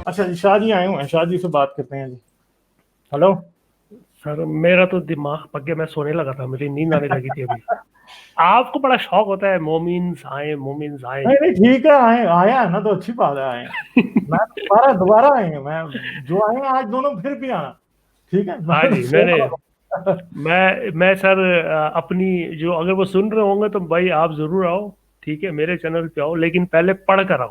اچھا جی، شاہ جی آئے ہوئے ہیں، شاہ جی سے بات کرتے ہیں جی. ہلو سر میرا تو دماغ پک گیا، میں سونے لگا تھا، مجھے نیند آنے لگی تھی ابھی. آپ کو بڑا شوق ہوتا ہے مومنز آئیں مومنز آئیں. نہیں نہیں ٹھیک ہے، آیا ہے نا تو اچھی بات ہے، آئے ہیں. میں دوبارہ آئے ہیں، میں جو آئے ہیں آج دونوں پھر بھی آنا. ٹھیک ہے ہاں جی، سو نہیں میں سر اپنی جو اگر وہ سن رہے ہوں گے تو بھائی آپ ضرور آؤ، ٹھیک ہے، میرے چینل پہ آؤ، لیکن پہلے پڑھ کر آؤ.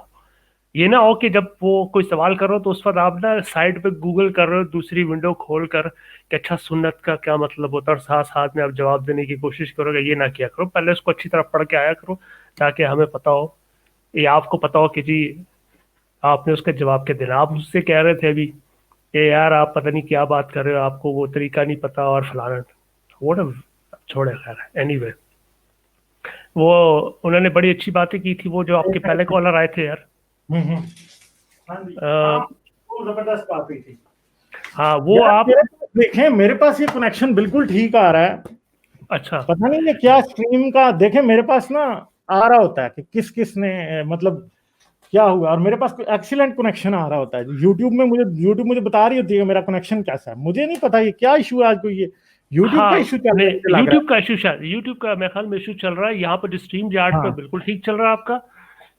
یہ نہ ہو کہ جب وہ کوئی سوال کرو تو اس وقت آپ نا سائڈ پہ گوگل کر رہے ہو دوسری ونڈو کھول کر کہ اچھا سنت کا کیا مطلب ہوتا ہے، اور ساتھ ساتھ میں آپ جواب دینے کی کوشش کرو گے. یہ نہ کیا کرو، پہلے اس کو اچھی طرح پڑھ کے آیا کرو تاکہ ہمیں پتا ہو، یہ آپ کو پتا ہو کہ جی آپ نے اس کا جواب کیا دینا. آپ اس سے کہہ رہے تھے ابھی کہ یار آپ پتہ نہیں کیا بات کر رہے ہو، آپ کو وہ طریقہ نہیں پتا اور فلانا وہ چھوڑے. خیر اینی وے، وہ انہوں نے بڑی اچھی باتیں کی تھی، وہ جو آپ کے پہلے کالر آئے تھے یار. زبردست بات ہوئی تھی ہاں وہ یار. آپ دیکھیں میرے پاس یہ کنیکشن بالکل ٹھیک آ رہا ہے، اچھا پتہ نہیں یہ کیا اسٹریم کا. دیکھیں میرے پاس نا آ رہا ہوتا ہے کہ کس کس نے مطلب کیا ہوا، اور میرے پاس ایکسیلنٹ کنیکشن آ رہا ہوتا ہے. یوٹیوب مجھے بتا رہی ہوتی ہے کہ میرا کنیکشن کیسا ہے. مجھے نہیں پتا یہ کیا ایشو ہے آج. کوئی یہ یوٹیوب کا ہاں ایشو چل رہا ہے نہیں، مجھے لگ رہا یوٹیوب کا ایشو شاید یوٹیوب کا میرے خیال میں ایشو چل رہا ہے. یہاں پر اسٹریم یارڈ پہ ہے. بالکل ٹھیک چل رہا ہے آپ کا،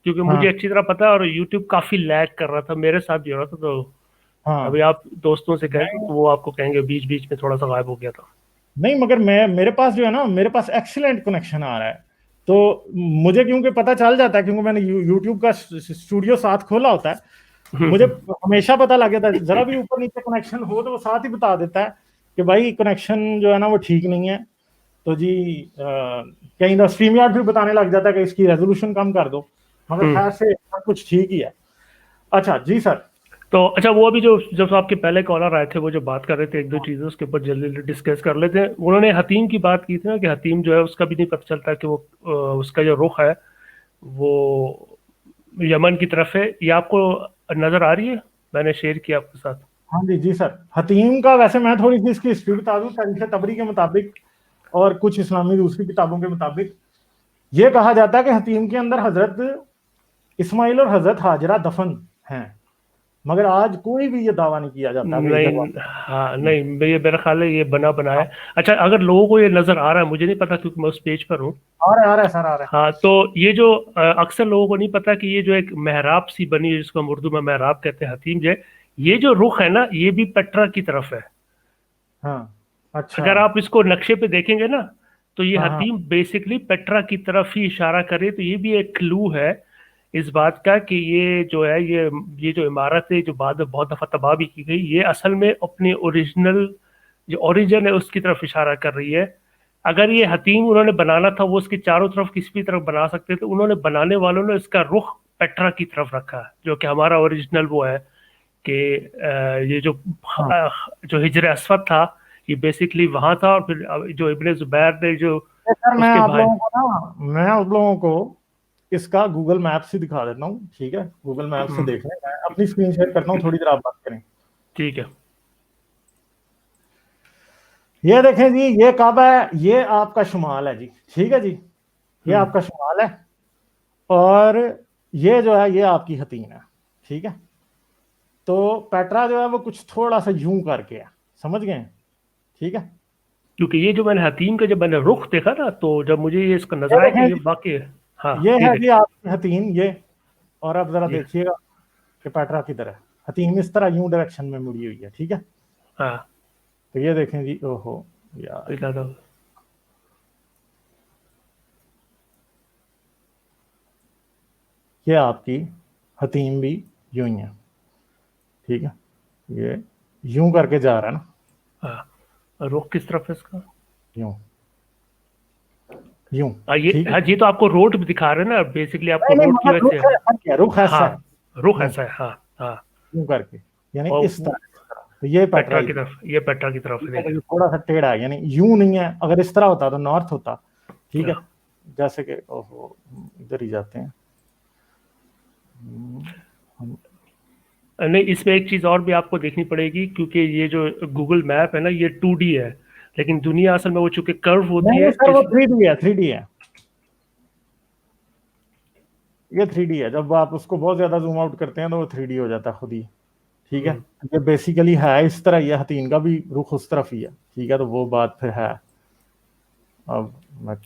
کیونکہ ہاں مجھے اچھی طرح پتا ہے، اور یوٹیوب کافی لیگ کر رہا تھا، میرے ساتھ بھی ہو رہا تھا. تو ہاں ابھی آپ دوستوں سے کہیں تو وہ آپ کو کہیں گے بیچ بیچ میں تھوڑا سا غائب ہو گیا تھا. نہیں مگر میرے پاس جو ہے نا، میرے پاس ایکسیلنٹ کنیکشن آ رہا ہے. تو مجھے کیونکہ پتا چل جاتا ہے، کیونکہ میں نے یوٹیوب کا اسٹوڈیو ساتھ کھولا ہوتا ہے، مجھے ہمیشہ پتا لگ جاتا ہے. ذرا بھی اوپر نیچے کنیکشن ہو تو وہ ساتھ ہی بتا دیتا ہے کہ بھائی کنیکشن جو ہے نا وہ ٹھیک نہیں ہے. تو جی کہیں نہ اسٹریم یارڈ بھی بتانے لگ جاتا ہے کہ اس کی ریزولوشن کم کر دو، مگر خیر سے سب کچھ ٹھیک ہی ہے. اچھا جی سر. تو اچھا وہ ابھی جو جب آپ کے پہلے کالر آئے تھے وہ جو بات کر رہے تھے ایک دو چیزیں اس کے اوپر جلدی ڈسکس کر لیتے ہیں. انہوں نے حتیم کی بات کی تھی نا، کہ حتیم جو ہے اس کا بھی نہیں پتہ چلتا کہ وہ اس کا جو رخ ہے وہ یمن کی طرف ہے. یہ آپ کو نظر آ رہی ہے؟ میں نے شیئر کیا آپ کے ساتھ. ہاں جی جی سر. حتیم کا ویسے میں تھوڑی سی اس کی ہسٹری بتا دوں. تاریخ تبری کے مطابق اور کچھ اسلامی دوسری کتابوں کے مطابق یہ کہا جاتا ہے کہ حتیم کے اندر حضرت اسماعیل اور حضرت ہاجرہ دفن ہیں، مگر آج کوئی بھی یہ دعویٰ نہیں کیا جاتا کہ ادھر نہیں ہاں نہیں، یہ میرا خیال ہے یہ بنا بنایا. اچھا اگر لوگوں کو یہ نظر آ رہا ہے، مجھے نہیں پتا کیونکہ میں اس پیج پر ہوں. آ رہا ہے سر، آ رہا ہے. ہاں تو یہ جو اکثر لوگوں کو نہیں پتا کہ یہ جو ایک محراب سی بنی ہے جس کو ہم اردو میں محراب کہتے ہیں حتیم جو ہے، یہ جو رخ ہے نا یہ بھی پیٹرا کی طرف ہے. ہاں اچھا. اگر آپ اس کو نقشے پہ دیکھیں گے نا تو یہ ہاں ہاں حتیم بیسکلی پیٹرا کی طرف ہی اشارہ کرے. تو یہ بھی ایک کلو ہے اس بات کا کہ یہ جو ہے یہ جو عمارت ہے جو بعد میں بہت دفعہ تباہ بھی کی گئی، یہ اصل میں اپنے اوریجنل جو اوریجن ہے اس کی طرف اشارہ کر رہی ہے. اگر یہ حتیم انہوں نے بنانا تھا وہ اس کی چاروں طرف کسی بھی طرف بنا سکتے تھے. انہوں نے بنانے والوں نے اس کا رخ پیٹرا کی طرف رکھا ہے، جو کہ ہمارا اوریجنل وہ ہے کہ یہ ہاں. جو ہجر اسود تھا یہ بیسکلی وہاں تھا. اور پھر جو ابن زبیر نے جو سر اس میں کے آپ بھائی، لوگوں کو نا، میں آپ لوگوں کو اس کا گوگل میپ سے دکھا دیتا ہوں. ٹھیک ہے، گوگل میپ سے دیکھ لیں. میں اپنی اسکرین شیئر کرتا ہوں، تھوڑی دیر آپ بات کریں. ٹھیک ہے. یہ دیکھیں جی، یہ کعبہ ہے، یہ آپ کا شمال ہے جی. ٹھیک ہے جی، یہ آپ کا شمال ہے، اور یہ جو ہے یہ آپ کی حتیم ہے. ٹھیک ہے. تو پیٹرا جو ہے وہ کچھ تھوڑا سا یوں کر کے ہے، سمجھ گئے؟ ٹھیک ہے. کیونکہ یہ جو میں نے حتیم کا جب میں نے رخ دیکھا نا تو جب مجھے یہ اس کا یہ نظر آیا کہ دیکھیں یہ جی، واقعی ہے. ہاں یہ یہ ہے جی دیکھیں آپ کی حتیم. یہ اور اب ذرا یہ دیکھیے گا کہ پیٹرا کی طرح حتیم اس طرح یوں ڈائریکشن میں مڑی ہوئی ہے. ٹھیک ہے. ہاں تو یہ دیکھیں جی، اوہو یار، یہ آپ کی حتیم بھی یوں ہی ہے. ٹھیک ہے. یہ یوں کر کے جا رہا ہے نا، ہاں رخ کس طرف ہے اس کا؟ یوں یوں. یہ ٹھیک ہے. ہاں یہ تو آپ کو روڈ بھی دکھا رہے ہیں نا، بیسکلی آپ کو نہیں نہیں، روڈ کی مگر وجہ سے. رخ ایسا کیا، رخ ایسا ہاں ہے رخ یوں ایسا ہے. ہاں ہاں. یوں کر کے، یعنی اور اس طرح. تو یہ پیٹرا پیٹرا ہی کی طرف، یہ پیٹرا کی طرف ہے. دیکھیں تھوڑا سا ٹیڑھا ہے، یعنی یوں نہیں ہے. اگر اس طرح ہوتا تو نارتھ ہوتا. ٹھیک ہے. جیسے کہ اوہو ادھر ہی جاتے ہیں. نہیں اس میں ایک چیز اور بھی آپ کو دیکھنی پڑے گی، کیونکہ یہ جو گوگل میپ ہے نا یہ 2D ہے، لیکن دنیا اصل میں وہ چونکہ کرو ہوتی نہیں ہے سر، وہ اس 3D ہے. 3D ہے، یہ 3D ہے. جب آپ اس کو بہت زیادہ زوم آؤٹ کرتے ہیں تو وہ 3D ہو جاتا ہے خود ہی. ٹھیک ہے, یہ بیسیکلی ہے اس طرح, یہ حتین کا بھی رخ اس طرف ہی ہے, ٹھیک ہے, تو وہ بات پھر ہے. اب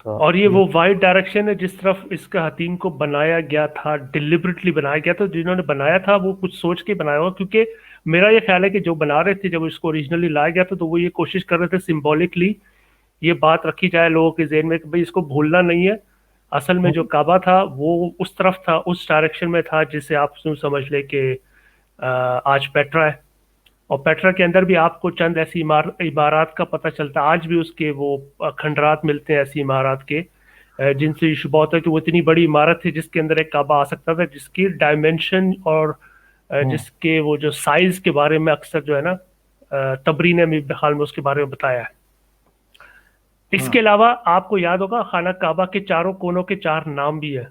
اور یہ وہ وائٹ ڈائریکشن ہے جس طرف اس کا حتیم کو بنایا گیا تھا, ڈیلیبریٹلی بنایا گیا تھا, جنہوں نے بنایا تھا وہ کچھ سوچ کے بنایا ہوا, کیونکہ میرا یہ خیال ہے کہ جو بنا رہے تھے جب اس کو اوریجنلی لایا گیا تھا تو وہ یہ کوشش کر رہے تھے سمبولکلی یہ بات رکھی جائے لوگوں کے ذہن میں کہ بھئی اس کو بھولنا نہیں ہے, اصل میں جو کعبہ تھا وہ اس طرف تھا, اس ڈائریکشن میں تھا جسے آپ سمجھ لے کہ آج پیٹرا ہے, اور پیٹرا کے اندر بھی آپ کو چند ایسی عمارات کا پتہ چلتا ہے, آج بھی اس کے وہ کھنڈرات ملتے ہیں ایسی عمارات کے جن سے یہ شبہ ہوتا ہے کہ وہ اتنی بڑی عمارت تھی جس کے اندر ایک کعبہ آ سکتا تھا, جس کی ڈائمنشن اور جس کے وہ جو سائز کے بارے میں اکثر جو ہے نا تبری نے میرے خیال میں اس کے بارے میں بتایا ہے. اس کے علاوہ آپ کو یاد ہوگا خانہ کعبہ کے چاروں کونوں کے 4 نام بھی ہیں.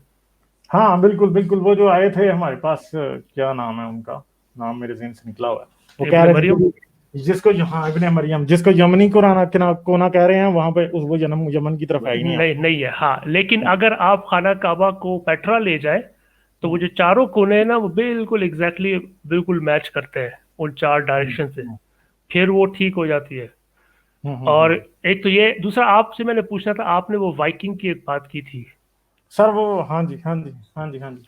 ہاں بالکل بالکل, وہ جو آئے تھے ہمارے پاس, کیا نام ہے ان کا, نام میرے ذہن سے نکلا ہوا ہے, وہ کہہ رہے تھے جس کو ہاں ابن مریم, جس کو یمنی کونا کہہ رہے ہیں, وہاں پہ وہ یمن کی طرف ہے ہی نہیں ہے. ہاں لیکن اگر آپ خانہ کعبہ کو پیٹرا لے جائے تو وہ جو چاروں کونے ہیں نا وہ بالکل ایگزیکٹلی بالکل میچ کرتے ہیں ان 4 ڈائریکشن سے, پھر وہ ٹھیک ہو جاتی ہے. اور ایک تو یہ, دوسرا آپ سے میں نے پوچھنا تھا, آپ نے وہ وائکنگ کی ایک بات کی تھی سر, وہ ہاں جی ہاں جی ہاں جی ہاں جی,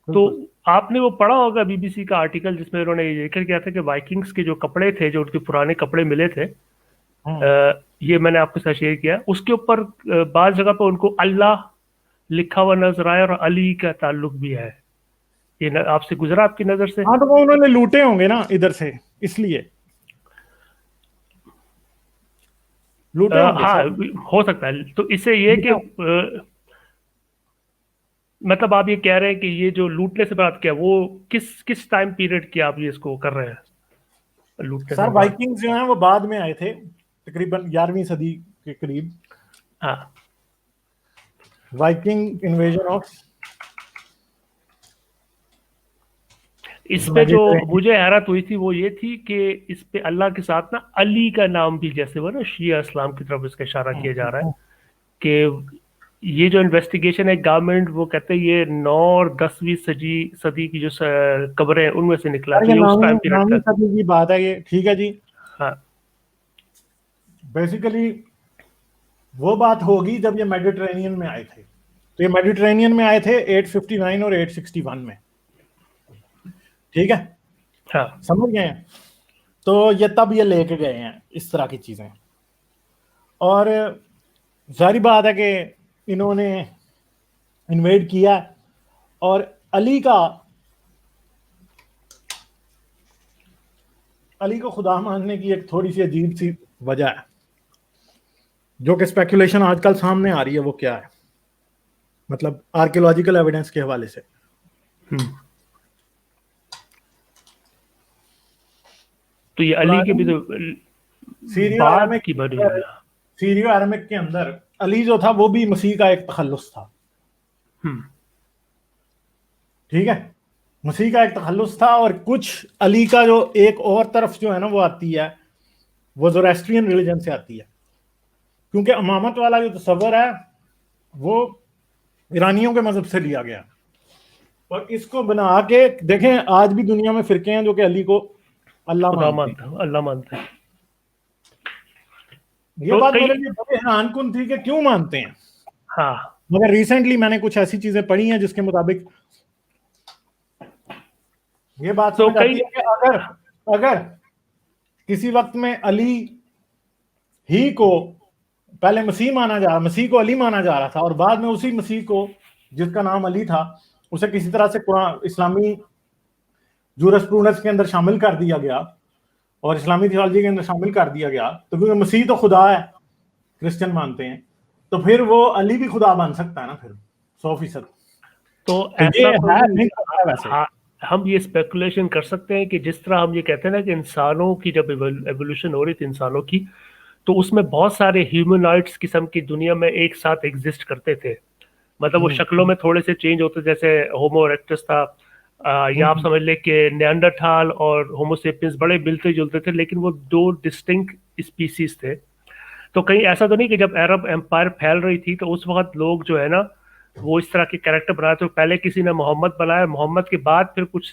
تو آپ نے وہ پڑھا ہوگا بی بی سی کا آرٹیکل جس میں انہوں نے یہ ذکر کیا تھا کہ وائکنگز کے جو کپڑے تھے, جو ان کے پرانے کپڑے ملے تھے, یہ میں نے آپ کے ساتھ شیئر کیا, اس کے اوپر بعض جگہ پہ ان کو اللہ لکھا ہوا نظر آیا اور علی کا تعلق بھی ہے. یہ آپ سے گزرا آپ کی نظر سے؟ ہاں تو وہ انہوں نے لوٹے ہوں گے نا ادھر سے, اس لیے لوٹے ہوں گے. ہاں ہو سکتا ہے. تو اس سے یہ کہ مطلب آپ یہ کہہ رہے ہیں کہ یہ جو لوٹنے سے بات کیا وہ کس ٹائم پیریڈ کی آپ یہ اس کو کر رہے ہیں لوٹنے سر سے؟ وائکنگ جو ہیں وہ بعد میں آئے تھے, تقریباً 11ویں صدی کے قریب. ہاں وائکنگ انویژن آف, اس پہ جو مجھے حیرت ہوئی تھی وہ یہ تھی کہ اس پہ اللہ کے ساتھ نا علی کا نام بھی, جیسے وہ نا شیعہ اسلام کی طرف اس کا اشارہ کیا جا رہا ہے کہ یہ جو انویسٹیگیشن ہے گورنمنٹ وہ کہتے ہیں یہ 9 اور 10ویں صدی کی جو قبریں ہیں ان میں سے نکلا, تو یہ اس ٹائم پیریڈ کا صدی کی بات ہے یہ, ٹھیک ہے جی. ہاں بیسیکلی وہ بات ہوگی جب یہ میڈیٹرینین میں آئے تھے, تو یہ میڈیٹرینین میں آئے تھے 859 اور 861 میں, ٹھیک ہے, ہاں سمجھ گئے ہیں. تو یہ تب یہ لے کے گئے ہیں اس طرح کی چیزیں, اور ظاہری بات ہے کہ انہوں نے انویڈ کیا, اور علی کو خدا ماننے کی ایک تھوڑی سی عجیب سی وجہ ہے, جو کہ اسپیکولیشن آج کل سامنے آ رہی ہے. وہ کیا ہے, مطلب آرکیولوجیکل ایویڈنس کے حوالے سے. تو یہ علی کے بھی تو سیریو ارامک کے اندر علی جو تھا وہ بھی مسیح کا ایک تخلص تھا, ٹھیک ہے, مسیح کا ایک تخلص تھا. اور کچھ علی کا جو ایک اور طرف جو ہے نا وہ آتی ہے, وہ زوریسٹرین ریلیجن سے آتی ہے, کیونکہ امامت والا جو تصور ہے وہ ایرانیوں کے مذہب سے لیا گیا, اور اس کو بنا کے دیکھیں آج بھی دنیا میں فرقے ہیں جو کہ علی کو اللہ مانتے ہیں. یہ بات میرے لیے بڑے حیران کن تھی کہ کیوں مانتے ہیں. ہاں مگر ریسنٹلی میں نے کچھ ایسی چیزیں پڑھی ہیں جس کے مطابق یہ بات سمجھ آتی ہے کہ اگر کسی وقت میں علی ہی کو پہلے مسیح کو علی مانا جا رہا تھا, اور بعد میں اسی مسیح کو جس کا نام علی تھا اسے کسی طرح سے اسلامی جورسپروڈنس کے اندر شامل کر دیا گیا اور اسلامی تھیولوجی کے اندر شامل کر دیا گیا, تو کیونکہ مسیح تو خدا ہے, کرسچن مانتے ہیں, تو پھر وہ علی بھی خدا بن سکتا ہے نا پھر 100%. تو ایسا ہم یہ اسپیکولیشن کر سکتے ہیں کہ جس طرح ہم یہ کہتے ہیں نا کہ انسانوں کی جب ایوولوشن ہو رہی تھی انسانوں کی, تو اس میں بہت سارے ہیومنائڈس قسم کی دنیا میں ایک ساتھ ایگزسٹ کرتے تھے, مطلب وہ شکلوں میں تھوڑے سے چینج ہوتے, جیسے ہومو ایکٹس تھا, یا آپ سمجھ لیں کہ نیانڈرتھال اور ہوموسیپینس بڑے ملتے جلتے تھے, لیکن وہ 2 ڈسٹنکٹ اسپیسیز تھے. تو کہیں ایسا تو نہیں کہ جب عرب امپائر پھیل رہی تھی تو اس وقت لوگ جو ہے نا وہ اس طرح کے کریکٹر بنائے, تو پہلے کسی نے محمد بنایا, محمد کے بعد پھر کچھ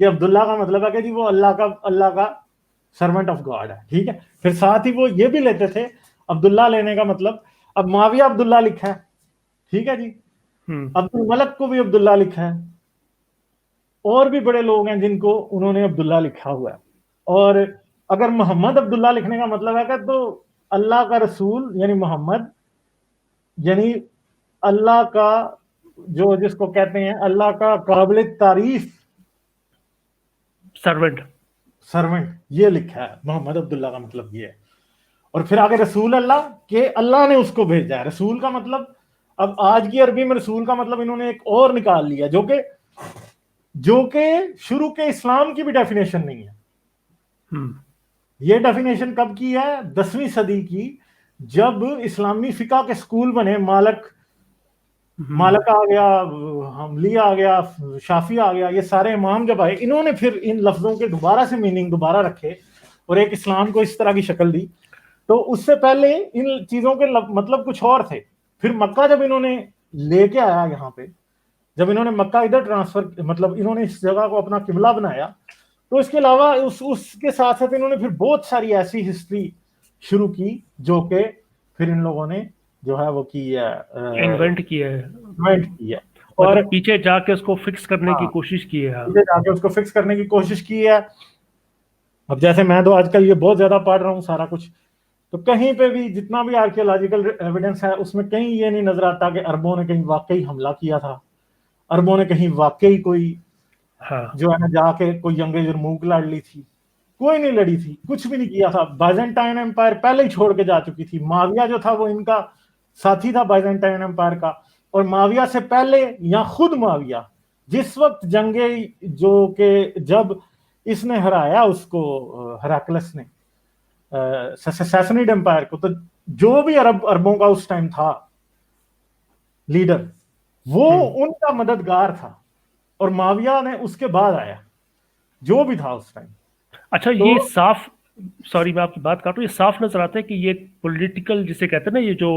کہ عبداللہ کا مطلب ہے کہ جی وہ اللہ کا سرونٹ آف گاڈ ہے, ٹھیک ہے. پھر ساتھ ہی وہ یہ بھی لیتے تھے عبداللہ لینے کا مطلب, اب معاویہ عبداللہ لکھا ہے, ٹھیک ہے جی, عبد الملک کو بھی عبداللہ لکھا ہے, اور بھی بڑے لوگ ہیں جن کو انہوں نے عبداللہ لکھا ہوا ہے. اور اگر محمد عبداللہ لکھنے کا مطلب ہے کہ تو اللہ کا رسول یعنی محمد, یعنی اللہ کا جو جس کو کہتے ہیں اللہ کا قابل تعریف سرونٹ, یہ لکھا ہے محمد عبداللہ کا مطلب یہ ہے. اور پھر آگے رسول اللہ کہ اللہ نے اس کو بھیجا ہے. رسول کا مطلب اب آج کی عربی میں رسول کا مطلب انہوں نے ایک اور نکال لیا جو کہ شروع کے اسلام کی بھی ڈیفینیشن نہیں ہے. یہ ڈیفینیشن کب کی ہے؟ 10ویں صدی کی, جب اسلامی فقہ کے سکول بنے. مالک آ گیا, حنبلی آ گیا, شافعی آ گیا, یہ سارے امام جب آئے, انہوں نے پھر ان لفظوں کے دوبارہ سے میننگ دوبارہ رکھے اور ایک اسلام کو اس طرح کی شکل دی. تو اس سے پہلے ان چیزوں کے مطلب کچھ اور تھے. پھر مکہ جب انہوں نے لے کے آیا یہاں پہ, جب انہوں نے مکہ ادھر ٹرانسفر مطلب انہوں نے اس جگہ کو اپنا قبلہ بنایا, تو اس کے علاوہ اس کے ساتھ ساتھ انہوں نے پھر بہت ساری ایسی ہسٹری شروع کی جو کہ پھر ان لوگوں نے جو ہے وہ کی ہے, انوینٹ کیا ہے اور پیچھے جا کے اس کو فکس کرنے کی کوشش کی ہے, پیچھے جا کے اس کو فکس کرنے کی کوشش کی ہے. اب جیسے میں تو آج کل یہ بہت زیادہ پڑھ رہا ہوں سارا کچھ, تو کہیں پہ بھی جتنا بھی آرکیولوجیکل ایویڈنس ہے اس میں کہیں یہ نہیں نظر آتا کہ عربوں نے کہیں واقعی حملہ کیا تھا, عربوں نے کہیں واقعی کوئی جو ہے نا جا کے کوئی جنگ یرموک لڑ لی تھی. کوئی نہیں لڑی تھی, کچھ بھی نہیں کیا تھا. بائزنٹائن امپائر پہلے ہی چھوڑ کے جا چکی تھی. معاویہ جو تھا وہ ان کا ساتھی تھا بائزنٹائن امپائر کا, اور معاویہ سے پہلے یا خود معاویہ جس وقت جنگیں جو کہ جب اس نے ہرایا اس کو ہراکلس نے سیسنیڈ امپائر کو, تو جو بھی عربوں کا اس ٹائم تھا لیڈر وہ ان کا مددگار تھا, اور معاویہ نے اس کے بعد آیا جو بھی تھا اس ٹائم. اچھا یہ صاف, سوری میں آپ کی بات کاٹ رہا ہوں, یہ صاف نظر آتا ہے کہ یہ پولیٹیکل جسے کہتے ہیں نا, یہ جو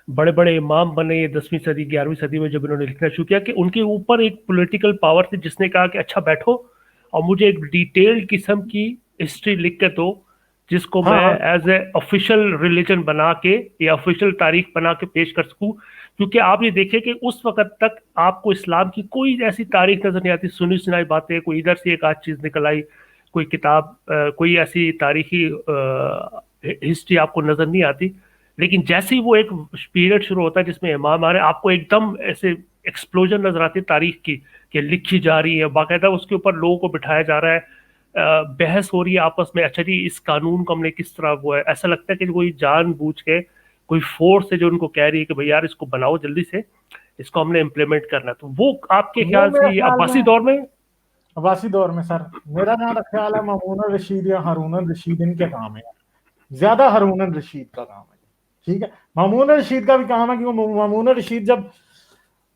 بڑے بڑے امام بنے 10ویں صدی 11ویں صدی میں جب انہوں نے لکھنا شروع کیا, کہ ان کے اوپر ایک پولیٹیکل پاور تھی جس نے کہا کہ اچھا بیٹھو اور مجھے ایک ڈیٹیلڈ قسم کی ہسٹری لکھ کے دو جس کو میں ایز اے آفیشیل ریلیجن بنا کے یا آفیشیل تاریخ بنا کے پیش کر سکوں. کیونکہ آپ یہ دیکھیں کہ اس وقت تک آپ کو اسلام کی کوئی ایسی تاریخ نظر نہیں آتی, سنی سنائی باتیں, کوئی ادھر سے ایک آدھ چیز نکل آئی, کوئی کتاب, کوئی ایسی تاریخی ہسٹری آپ کو نظر نہیں آتی. لیکن جیسے ہی وہ ایک پیریڈ شروع ہوتا ہے جس میں امام آ رہے ہیں, آپ کو ایک دم ایسے ایکسپلوژن نظر آتی ہے تاریخ کی کہ لکھی جا رہی ہے, باقاعدہ اس کے اوپر لوگوں کو بٹھایا جا رہا ہے, بحث ہو رہی ہے آپس میں. اچھا جی اس قانون کو ہم نے کس طرح وہ ہے, ایسا لگتا ہے کہ کوئی جان بوجھ کے کوئی فورس ہے جو ان کو کہہ رہی ہے کہ بھائی یار اس کو بناؤ جلدی سے, اس کو ہم نے امپلیمنٹ کرنا ہے. تو وہ آپ کے خیال سے عباسی دور میں سر میرا جہاں تک خیال ہے مامون الرشید یا ہارون الرشید ان کے کام ہے, زیادہ ہارون الرشید کا کام ہے, ٹھیک ہے. مامون الرشید کا بھی کام ہے کیونکہ مامون الرشید جب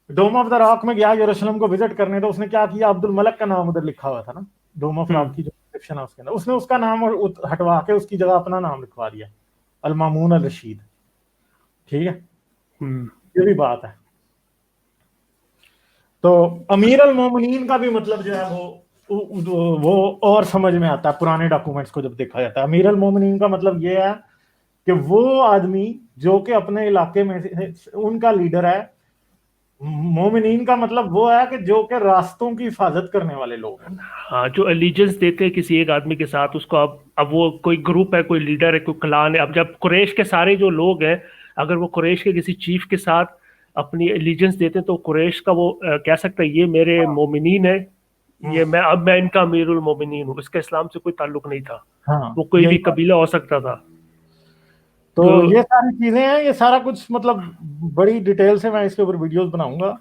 ڈوم آف دا راک میں گیا یروشلم کو وزٹ کرنے, تو اس نے کیا کیا, عبد الملک کا نام ادھر لکھا ہوا تھا نا ڈوم آف راک کی جو انسکرپشن ہے اس کے اندر, اس نے اس کا نام ہٹوا کے اس کی جگہ اپنا نام لکھوا دیا, المامون الرشید, ٹھیک ہے. یہ بھی بات ہے. تو امیر المومنین کا بھی مطلب جو ہے وہ اور سمجھ میں آتا ہے پرانے ڈاکومنٹس کو جب دیکھا جاتا ہے. امیر المومنین کا مطلب یہ ہے کہ وہ آدمی جو کہ اپنے علاقے میں ان کا لیڈر ہے. مومنین کا مطلب وہ ہے کہ جو کہ راستوں کی حفاظت کرنے والے لوگ ہیں, ہاں, جو الیجنس دیتے ہیں کسی ایک آدمی کے ساتھ, اس کو اب وہ کوئی گروپ ہے, کوئی لیڈر ہے, کوئی کلان ہے. اب جب قریش کے سارے جو لوگ ہیں اگر وہ قریش کے کسی چیف کے ساتھ اپنی الیجنس دیتے ہیں تو قریش کا وہ کہہ سکتا ہے یہ میرے مومنین ہے, یہ میں ان کا امیر المومنین ہوں. اس کا اسلام سے کوئی تعلق نہیں تھا, وہ کوئی بھی قبیلہ ہو سکتا تھا. تو یہ ساری چیزیں ہیں, یہ سارا کچھ مطلب بڑی ڈیٹیل سے میں اس کے اوپر ویڈیوز بناؤں گا,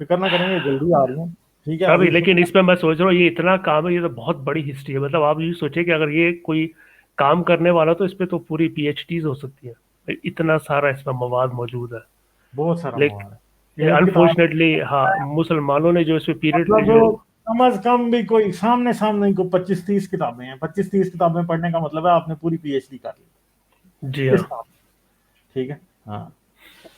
فکر نہ کریں, یہ جلدی آ رہی ہیں, ٹھیک ہے. لیکن اس میں میں سوچ رہا ہوں یہ اتنا کام ہے, یہ تو بہت بڑی ہسٹری ہے. مطلب آپ یہ سوچیں کہ اگر یہ کوئی کام کرنے والا تو اس پہ تو پوری پی ایچ ڈیز ہو سکتی ہیں, اتنا سارا اس میں مواد موجود ہے, بہت سارا مواد ہے. انفارچونیٹلی ہاں مسلمانوں نے جو اس پہ پیریڈ کم از کم بھی کوئی سامنے کو 25-30 کتابیں ہیں. 25-30 کتابیں پڑھنے کا مطلب ہے آپ نے پوری پی ایچ ڈی کر لی. جی ہاں, ٹھیک ہے. ہاں